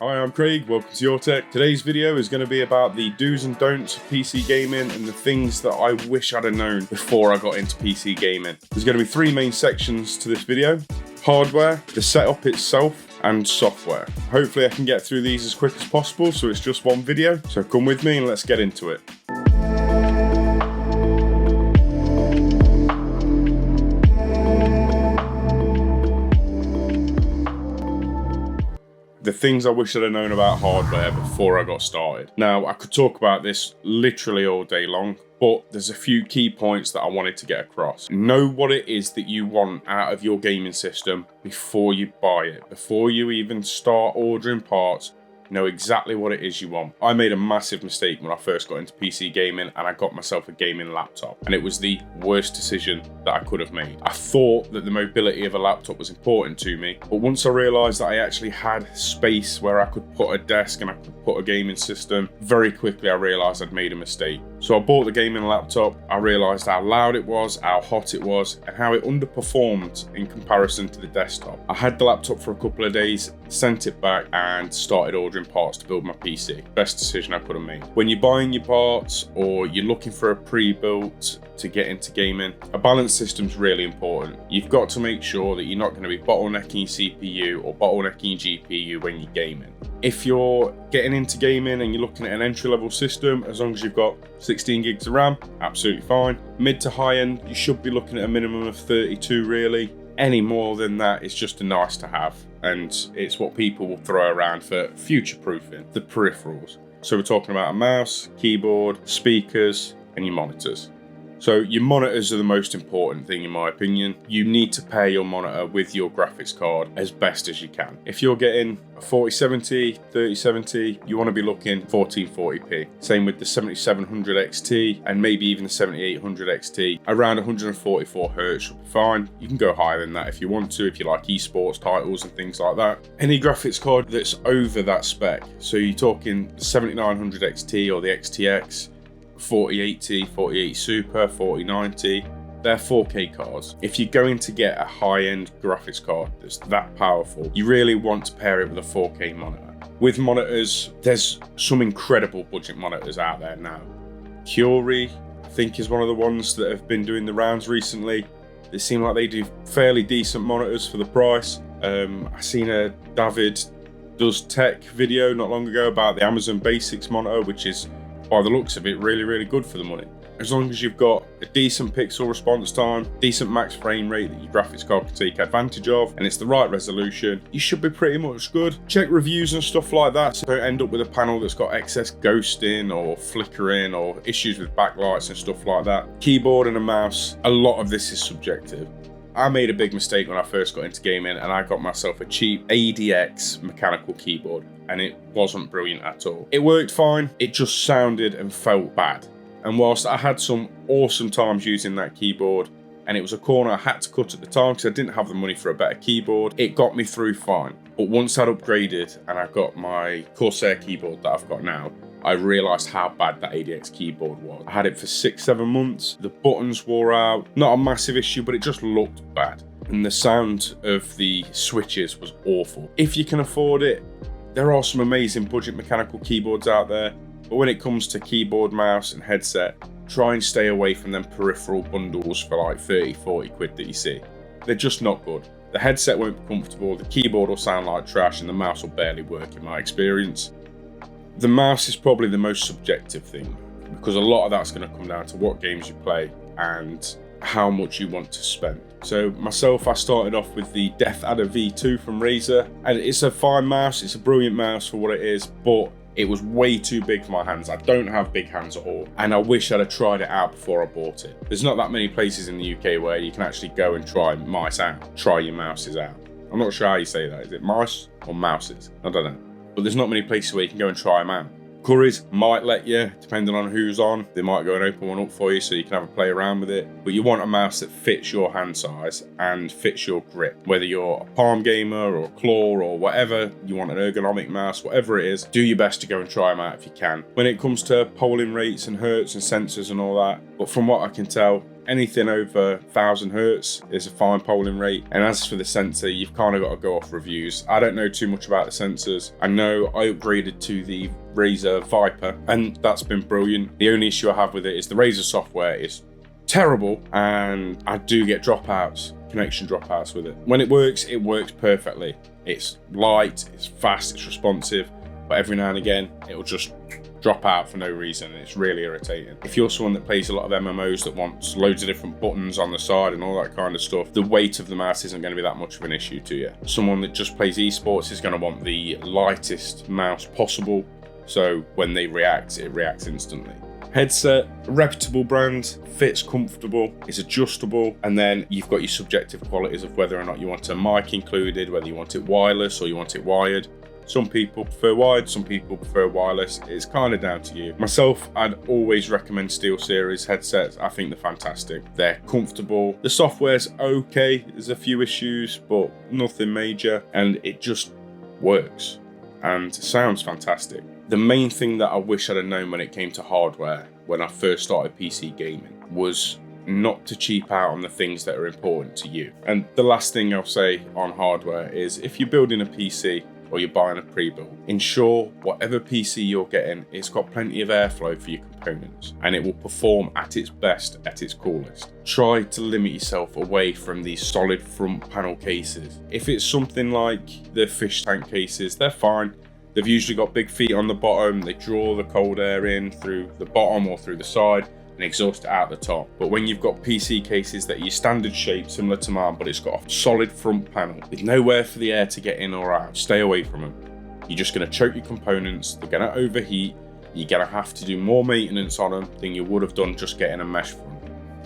Hi, I'm Craig, welcome to Your Tech. Today's video is going to be about the do's and don'ts of PC gaming and the things that I wish I'd have known before I got into PC gaming. There's going to be three main sections to this video: hardware, the setup itself, and software. Hopefully I can get through these as quick as possible so it's just one video. So come with me and let's get into it. The things I wish I'd have known about hardware before I got started. Now, I could talk about this literally all day long, but there's a few key points that I wanted to get across. Know what it is that you want out of your gaming system before you buy it. Before you even start ordering parts, know exactly what it is you want. I made a massive mistake when I first got into PC gaming and I got myself a gaming laptop, and it was the worst decision that I could have made. I thought that the mobility of a laptop was important to me, but once I realised that I actually had space where I could put a desk and I could put a gaming system, very quickly I realised I'd made a mistake. So I bought the gaming laptop, I realised how loud it was, how hot it was, and how it underperformed in comparison to the desktop. I had the laptop for a couple of days, sent it back, and started ordering parts to build my PC. Best decision I could have made. When you're buying your parts or you're looking for a pre-built to get into gaming, a balance system's really important. You've got to make sure that you're not going to be bottlenecking CPU or bottlenecking GPU when you're gaming. If you're getting into gaming and you're looking at an entry-level system, as long as you've got 16 gigs of RAM, absolutely fine. Mid to high end, you should be looking at a minimum of 32 really. Any more than that is just a nice to have, and it's what people will throw around for future-proofing the peripherals. So we're talking about a mouse, keyboard, speakers, and your monitors. So your monitors are the most important thing in my opinion. You need to pair your monitor with your graphics card as best as you can. If you're getting a 4070, 3070, you want to be looking 1440p. Same with the 7700 XT and maybe even the 7800 XT. Around 144 Hz should be fine. You can go higher than that if you want to, if you like esports titles and things like that. Any graphics card that's over that spec, so you're talking the 7900 XT or the XTX, 4080, 4080 Super, 4090, they're 4K cards. If you're going to get a high-end graphics card that's that powerful, you really want to pair it with a 4K monitor. With monitors, there's some incredible budget monitors out there now. Curie, I think, is one of the ones that have been doing the rounds recently. They seem like they do fairly decent monitors for the price. I seen a David Does Tech video not long ago about the Amazon Basics monitor, which is, by the looks of it, really good for the money. As long as you've got a decent pixel response time, decent max frame rate that your graphics card can take advantage of, and it's the right resolution, you should be pretty much good. Check reviews and stuff like that, so don't end up with a panel that's got excess ghosting or flickering or issues with backlights and stuff like that. Keyboard and a mouse, a lot of this is subjective. I made a big mistake when I first got into gaming and I got myself a cheap ADX mechanical keyboard, and it wasn't brilliant at all. It worked fine, it just sounded and felt bad. And whilst I had some awesome times using that keyboard, and it was a corner I had to cut at the time because I didn't have the money for a better keyboard, it got me through fine. But once I'd upgraded and I got my Corsair keyboard that I've got now, I realised how bad that ADX keyboard was. I had it for 6-7 months, the buttons wore out, not a massive issue, but it just looked bad. And the sound of the switches was awful. If you can afford it, there are some amazing budget mechanical keyboards out there, but when it comes to keyboard, mouse and headset, try and stay away from them peripheral bundles for like 30-40 quid that you see. They're just not good. The headset won't be comfortable, the keyboard will sound like trash, and the mouse will barely work in my experience. The mouse is probably the most subjective thing, because a lot of that's going to come down to what games you play and how much you want to spend. So myself, I started off with the DeathAdder V2 from Razer, and it's a fine mouse, it's a brilliant mouse for what it is, but it was way too big for my hands. I don't have big hands at all, and I wish I'd have tried it out before I bought it. There's not that many places in the UK where you can actually go and try mice out, try your mouses out. I'm not sure how you say that. Is it mice or mouses? I don't know. But there's not many places where you can go and try them out. Currys might let you, depending on who's on. They might go and open one up for you so you can have a play around with it. But you want a mouse that fits your hand size and fits your grip. Whether you're a palm gamer or a claw or whatever, you want an ergonomic mouse, whatever it is, do your best to go and try them out if you can. When it comes to polling rates and hertz and sensors and all that, but from what I can tell, Anything over 1000 hertz is a fine polling rate. And as for the sensor, you've kind of got to go off reviews. I don't know too much about the sensors. I know I upgraded to the Razer Viper, and that's been brilliant. The only issue I have with it is the Razer software is terrible, and I do get dropouts, connection dropouts with it. When it works perfectly. It's light, it's fast, it's responsive, but every now and again it'll just drop out for no reason, and it's really irritating. If you're someone that plays a lot of MMOs that wants loads of different buttons on the side and all that kind of stuff, the weight of the mouse isn't going to be that much of an issue to you. Someone that just plays esports is going to want the lightest mouse possible, so when they react, it reacts instantly. Headset, reputable brand, fits comfortable, is adjustable, and then you've got your subjective qualities of whether or not you want a mic included, whether you want it wireless or you want it wired. Some people prefer wired, some people prefer wireless. It's kind of down to you. Myself, I'd always recommend SteelSeries headsets. I think they're fantastic. They're comfortable. The software's okay. There's a few issues, but nothing major, and it just works and sounds fantastic. The main thing that I wish I'd have known when it came to hardware when I first started PC gaming was not to cheap out on the things that are important to you. And the last thing I'll say on hardware is if you're building a PC or you're buying a pre-built, ensure whatever PC you're getting, it's got plenty of airflow for your components and it will perform at its best, at its coolest. Try to limit yourself away from these solid front panel cases. If it's something like the fish tank cases, they're fine. They've usually got big feet on the bottom, they draw the cold air in through the bottom or through the side and exhaust it out the top. But when you've got PC cases that are your standard shape, similar to mine, but it's got a solid front panel with nowhere for the air to get in or out, stay away from them. You're just going to choke your components, they're going to overheat, you're going to have to do more maintenance on them than you would have done just getting a mesh front.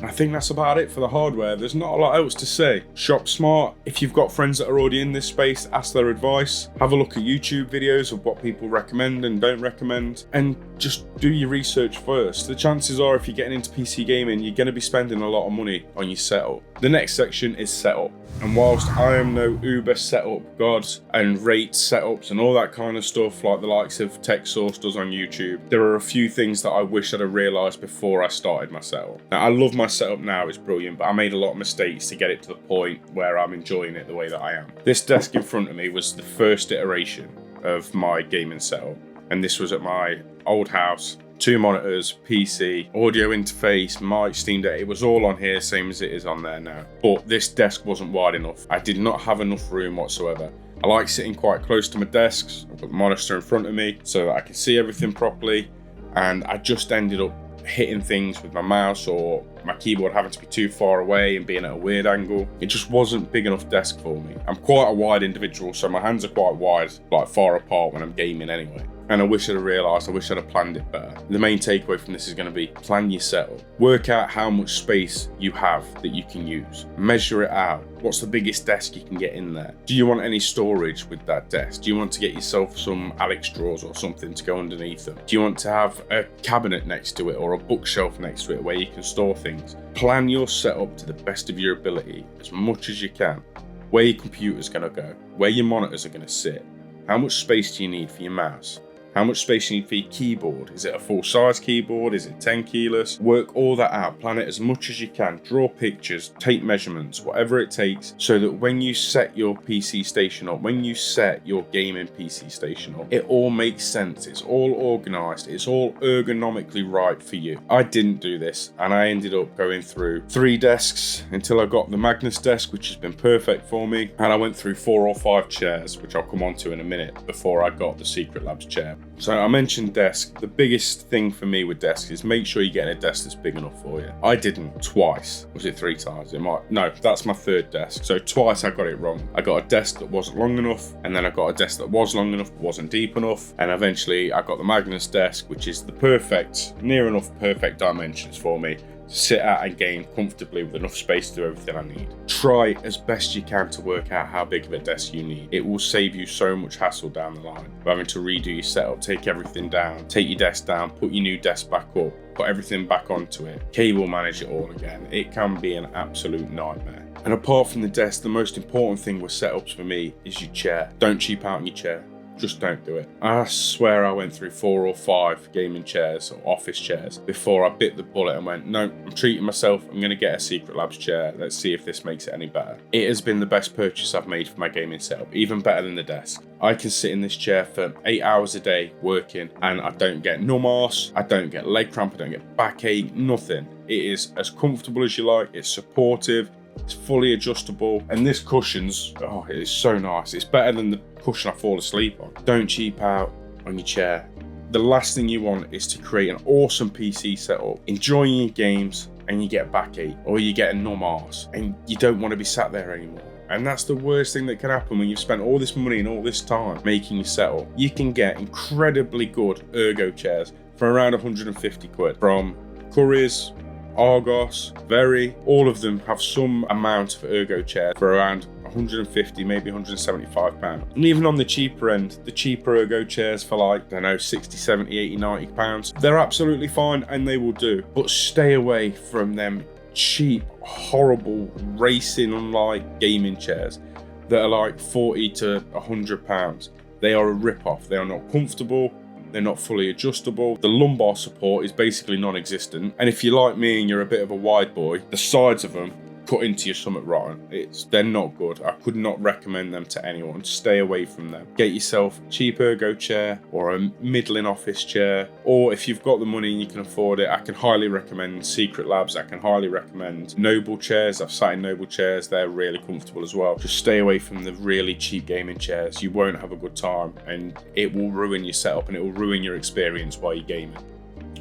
I think that's about it for the hardware. There's not a lot else to say. Shop smart. If you've got friends that are already in this space, ask their advice. Have a look at YouTube videos of what people recommend and don't recommend, and just do your research first. The chances are if you're getting into PC gaming, you're going to be spending a lot of money on your setup. The next section is setup. And whilst I am no Uber setup god and rate setups and all that kind of stuff like the likes of TechSource does on YouTube, there are a few things that I wish I'd have realised before I started my setup. Now, I love my setup now, it's brilliant, but I made a lot of mistakes to get it to the point where I'm enjoying it the way that I am. This desk in front of me was the first iteration of my gaming setup, and this was at my old house. 2 monitors, PC, audio interface, mic, Steam Deck, it was all on here, same as it is on there now. But this desk wasn't wide enough. I did not have enough room whatsoever. I like sitting quite close to my desks. I've got the monitor in front of me so that I can see everything properly. And I just ended up hitting things with my mouse or my keyboard having to be too far away and being at a weird angle. It just wasn't big enough desk for me. I'm quite a wide individual, so my hands are quite wide, like far apart when I'm gaming anyway. And I wish I'd have realised, I wish I'd have planned it better. The main takeaway from this is going to be plan your setup. Work out how much space you have that you can use. Measure it out. What's the biggest desk you can get in there? Do you want any storage with that desk? Do you want to get yourself some Alex drawers or something to go underneath them? Do you want to have a cabinet next to it or a bookshelf next to it where you can store things? Plan your setup to the best of your ability as much as you can. Where your computer's going to go, where your monitors are going to sit. How much space do you need for your mouse? How much space you need for your keyboard? Is it a full size keyboard? Is it 10 keyless? Work all that out, plan it as much as you can, draw pictures, take measurements, whatever it takes, so that when you set your PC station up, when you set your gaming PC station up, it all makes sense, it's all organized, it's all ergonomically right for you. I didn't do this, and I ended up going through 3 desks until I got the Magnus desk, which has been perfect for me, and I went through 4 or 5 chairs, which I'll come on to in a minute, before I got the Secret Labs chair. So I mentioned desk. The biggest thing for me with desks is make sure you're getting a desk that's big enough for you. I didn't twice. Was it 3 times? No, that's my 3rd desk. So twice I got it wrong. I got a desk that wasn't long enough, and then I got a desk that was long enough but wasn't deep enough, and eventually I got the Magnus desk, which is the perfect, near enough perfect dimensions for me to sit at and game comfortably with enough space to do everything I need. Try as best you can to work out how big of a desk you need. It will save you so much hassle down the line of having to redo your setup, take everything down, take your desk down, put your new desk back up, put everything back onto it, cable manage it all again. It can be an absolute nightmare. And apart from the desk, the most important thing with setups for me is your chair. Don't cheap out on your chair. Just don't do it. I swear I went through 4 or 5 gaming chairs or office chairs before I bit the bullet and went, no, I'm treating myself. I'm going to get a Secret Labs chair. Let's see if this makes it any better. It has been the best purchase I've made for my gaming setup, even better than the desk. I can sit in this chair for 8 hours a day working and I don't get numb arse, I don't get leg cramp, I don't get backache, nothing. It is as comfortable as you like, it's supportive, it's fully adjustable, and this cushion's, oh, it is so nice. It's better than the cushion I fall asleep on. Don't cheap out on your chair. The last thing you want is to create an awesome PC setup, enjoying your games, and you get backache or you get a numb arse and you don't want to be sat there anymore. And that's the worst thing that can happen when you've spent all this money and all this time making your setup. You can get incredibly good ergo chairs for around 150 quid from Currys, Argos, Very. All of them have some amount of ergo chair for around 150, maybe 175 pounds. And even on the cheaper end, the cheaper ergo chairs for like, I don't know, 60, 70, 80, 90 pounds, they're absolutely fine and they will do. But stay away from them cheap, horrible, racing unlike gaming chairs that are like 40 to 100 pounds. They are a rip-off. They are not comfortable. They're not fully adjustable. The lumbar support is basically non-existent. And if you're like me and you're a bit of a wide boy, the sides of them cut into your stomach rotten. They're not good. I could not recommend them to anyone. Stay away from them. Get yourself a cheap ergo chair or a middling office chair, or if you've got the money and you can afford it, I can highly recommend Secret Labs. I can highly recommend Noble chairs. I've sat in Noble chairs. They're really comfortable as well. Just stay away from the really cheap gaming chairs. You won't have a good time and it will ruin your setup and it will ruin your experience while you're gaming.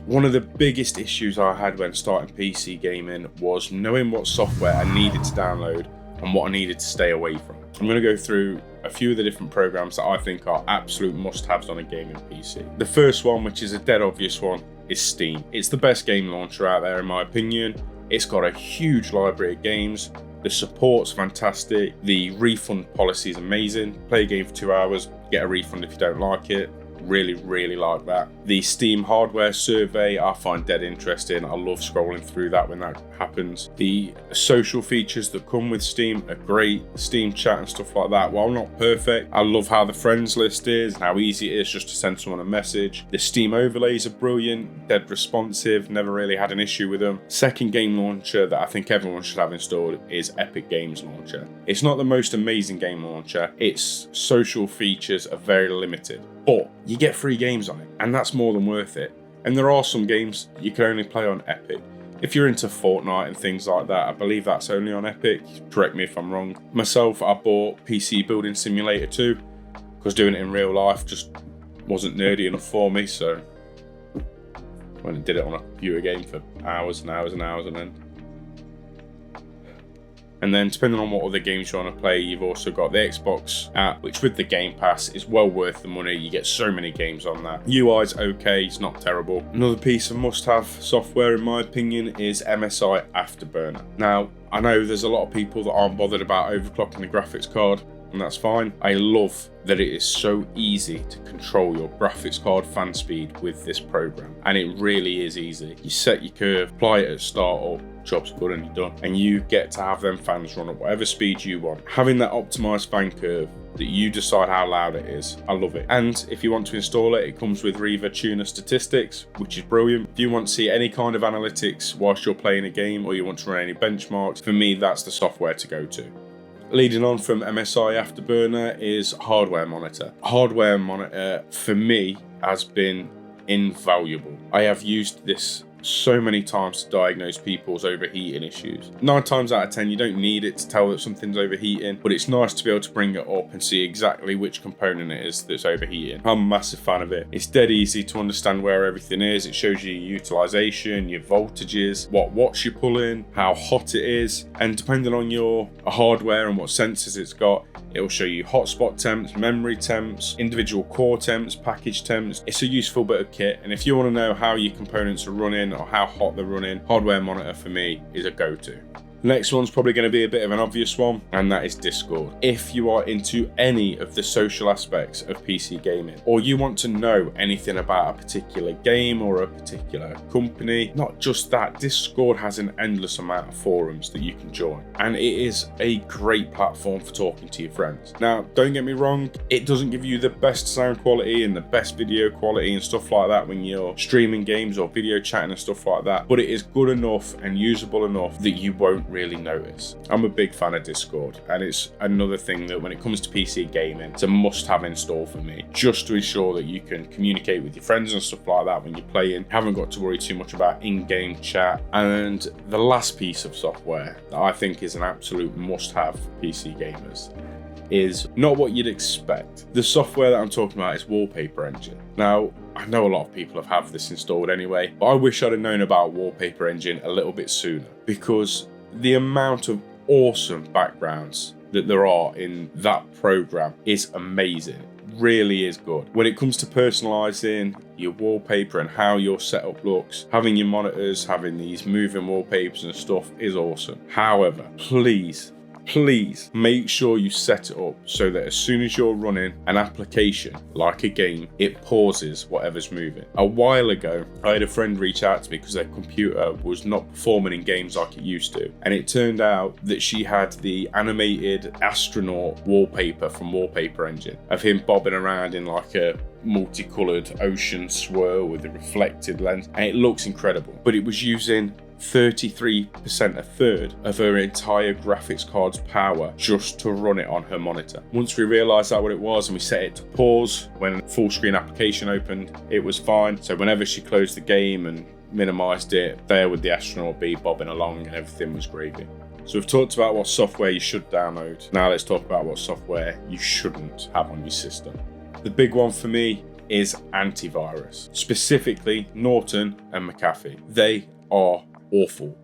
One of the biggest issues I had when starting PC gaming was knowing what software I needed to download and what I needed to stay away from. I'm going to go through a few of the different programs that I think are absolute must-haves on a gaming PC. The first one, which is a dead obvious one, is Steam. It's the best game launcher out there in my opinion. It's got a huge library of games. The support's fantastic. The refund policy is amazing. Play a game for 2 hours, get a refund if you don't like it. Really like that. The Steam hardware survey I find dead interesting. I love scrolling through that when that happens. The social features that come with Steam are great. Steam chat and stuff like that, while not perfect, I love how the friends list is and how easy it is just to send someone a message. The Steam overlays are brilliant, dead responsive, never really had an issue with them. Second game launcher that I think everyone should have installed is Epic Games Launcher. It's not the most amazing game launcher. Its social features are very limited, but you get free games on it, and that's more than worth it. And there are some games you can only play on Epic. If you're into Fortnite and things like that, I believe that's only on Epic. Correct me if I'm wrong. Myself, I bought PC Building Simulator 2 because doing it in real life just wasn't nerdy enough for me, so I went and did it on a computer game for hours and hours and hours on end. And then depending on what other games you want to play, you've also got the Xbox app, which with the Game Pass is well worth the money. You get so many games on that. UI's okay, it's not terrible. Another piece of must-have software in my opinion is MSI Afterburner. Now, I know there's a lot of people that aren't bothered about overclocking the graphics card, and that's fine. I love that it is so easy to control your graphics card fan speed with this program, and it really is easy. You set your curve, apply it at startup, job's good and you're done, and you get to have them fans run at whatever speed you want. Having that optimized fan curve that you decide how loud it is, I love it. And if you want to install it, it comes with Riva Tuner Statistics, which is brilliant. If you want to see any kind of analytics whilst you're playing a game, or you want to run any benchmarks, for me that's the software to go to. Leading on from MSI Afterburner is Hardware Monitor. Hardware Monitor for me has been invaluable. I have used this so many times to diagnose people's overheating issues. 9 times out of 10 you don't need it to tell that something's overheating, but it's nice to be able to bring it up and see exactly which component it is that's overheating. I'm a massive fan of it. It's dead easy to understand where everything is. It shows you your utilization, your voltages, what watts you're pulling, how hot it is, and depending on your hardware and what sensors it's got, it will show you hotspot temps, memory temps, individual core temps, package temps. It's a useful bit of kit, and if you want to know how your components are running or how hot they're running, Hardware Monitor for me is a go-to. Next one's probably going to be a bit of an obvious one, and that is Discord. If you are into any of the social aspects of PC gaming, or you want to know anything about a particular game or a particular company, not just that, Discord has an endless amount of forums that you can join, and it is a great platform for talking to your friends. Now, don't get me wrong, it doesn't give you the best sound quality and the best video quality and stuff like that when you're streaming games or video chatting and stuff like that, but it is good enough and usable enough that you won't really notice. I'm a big fan of Discord, and it's another thing that when it comes to PC gaming, it's a must-have install for me, just to ensure that you can communicate with your friends and stuff like that when you're playing. Haven't got to worry too much about in-game chat. And the last piece of software that I think is an absolute must-have for PC gamers is not what you'd expect. The software that I'm talking about is Wallpaper Engine. Now, I know a lot of people have this installed anyway, but I wish I'd have known about Wallpaper Engine a little bit sooner, because the amount of awesome backgrounds that there are in that program is amazing. Really is good. When it comes to personalizing your wallpaper and how your setup looks, having your monitors, having these moving wallpapers and stuff is awesome. However, please make sure you set it up so that as soon as you're running an application like a game, it pauses whatever's moving. A while ago, I had a friend reach out to me because their computer was not performing in games like it used to, and it turned out that she had the animated astronaut wallpaper from Wallpaper Engine of him bobbing around in like a multicolored ocean swirl with a reflected lens, and it looks incredible. But it was using 33%, a third of her entire graphics card's power just to run it on her monitor. Once we realized that what it was and we set it to pause when full screen application opened, it was fine. So whenever she closed the game and minimized it, there would the astronaut be bobbing along and everything was gravy. So we've talked about what software you should download. Now let's talk about what software you shouldn't have on your system. The big one for me is antivirus, specifically Norton and McAfee. They are awful.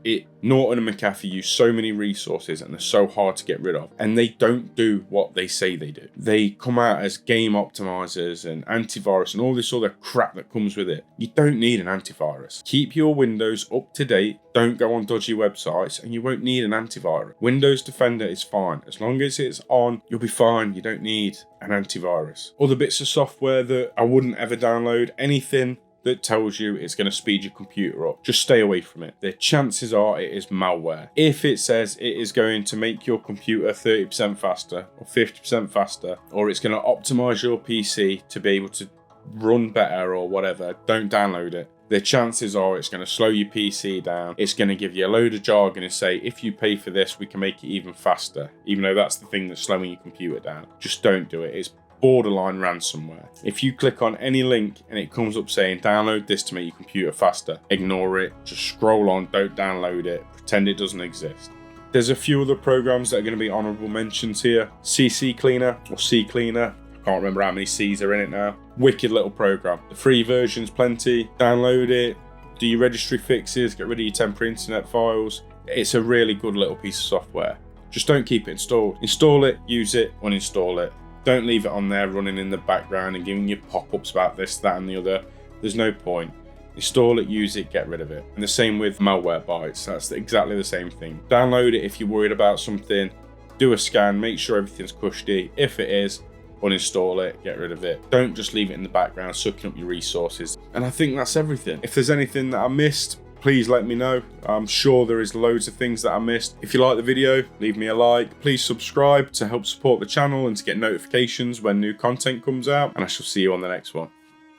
Norton and McAfee use so many resources and they're so hard to get rid of, and they don't do what they say they do. They come out as game optimizers and antivirus and all this other crap that comes with it. You don't need an antivirus. Keep your Windows up to date, don't go on dodgy websites, and you won't need an antivirus. Windows Defender is fine. As long as it's on, you'll be fine. You don't need an antivirus. Other bits of software that I wouldn't ever download, anything that tells you it's going to speed your computer up, just stay away from it. The chances are it is malware. If it says it is going to make your computer 30% faster or 50% faster, or it's going to optimize your PC to be able to run better or whatever, don't download it. The chances are it's going to slow your PC down. It's going to give you a load of jargon and say, if you pay for this, we can make it even faster, even though that's the thing that's slowing your computer down. Just don't do it. It's borderline ransomware. If you click on any link and it comes up saying download this to make your computer faster, ignore it, just scroll on, don't download it, pretend it doesn't exist. There's a few other programs that are going to be honorable mentions here. CC Cleaner or C Cleaner, I can't remember how many C's are in it now. Wicked little program. The free version's plenty, download it, do your registry fixes, get rid of your temporary internet files. It's a really good little piece of software. Just don't keep it installed. Install it, use it, uninstall it. Don't leave it on there running in the background and giving you pop-ups about this, that and the other. There's no point. Install it, use it, get rid of it. And the same with Malwarebytes. That's exactly the same thing. Download it if you're worried about something. Do a scan, make sure everything's cushy. If it is, uninstall it, get rid of it. Don't just leave it in the background, sucking up your resources. And I think that's everything. If there's anything that I missed, please let me know. I'm sure there is loads of things that I missed. If you like the video, leave me a like. Please subscribe to help support the channel and to get notifications when new content comes out. And I shall see you on the next one.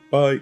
Bye.